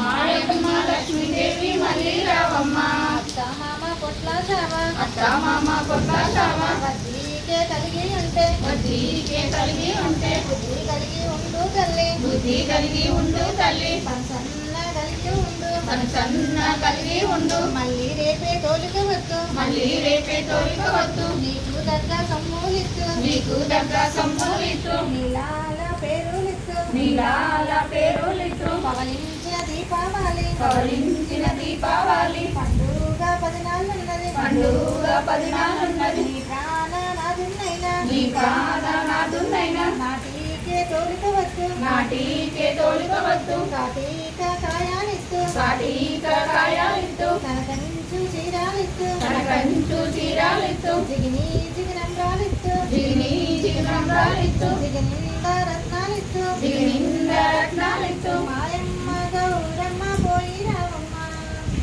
మాయమ్మ లక్ష్మీదేవి మళ్ళీ రావమ్మ. అత్త మామ పొట్ల చావ, అత్త మామ పొట్ల చావ, వడ్డీకే కలిగి ఉంటే, వడ్డీకే కలిగి ఉంటే, బుద్ధి కలిగి ఉండు తల్లి, బుద్ధి కలిగి ఉండు తల్లి, పన్సన్న కలిగి ఉండు, మనసన్న కలిగి ఉండు. మళ్ళీ రేపే తోలుకోవద్దు, మళ్ళీ రేపే తోలుకోవద్దు, నీకు దగ్గ సొమ్ములిత్తు, నీకు దగ్గ సొమ్ములిత్తు, నీలాల పేరులిత్తు, నీలాల పేరులిత్తు, పవలించిన దీపావళి, పవలించిన దీపావళి, పండుగ 10 నాళ్ళున్నది, పండుగ 10 నాళ్ళున్నది. నీ ప్రాణనాథున్నైనా, నీ ప్రాణనాథున్నైనా, నాటికే తోలుకోవద్దు, నాటికే తోలుకోవద్దు, కాటిక కాయాలిత్తు, సాటిక కాయాలిత్తు, కనకంచు చీరాలిత్తు, కనకంచు చీరాలిత్తు, జిగిని జిగినంబ్రాలిత్తు, జిగిని జిగినంబ్రాలిత్తు, జిగినింద రత్నాలిత్తు, జిగినింద రత్నాలిత్తు. మాయమ్మ గౌరమ్మ పోయి రావమ్మ,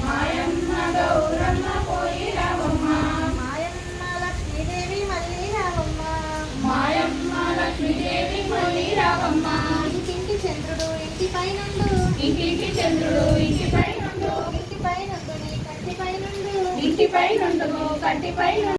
మాయమ్మ గౌరమ్మ పోయి రావమ్మ. మాయమ్మ లక్ష్మీదేవి మళ్ళీ రావమ్మ, మాయమ్మ లక్ష్మీదేవి మళ్ళీ రావమ్మ. ఇంటింటి చంద్రుడు ఇంటిపై నుండు, ఇంటికి చంద్రుడు ఇంటిపై నుండు, ఇంటిపై నుండు నీ కంటిపై నుండు, ఇంటిపై నుండు కంటిపై నుండు.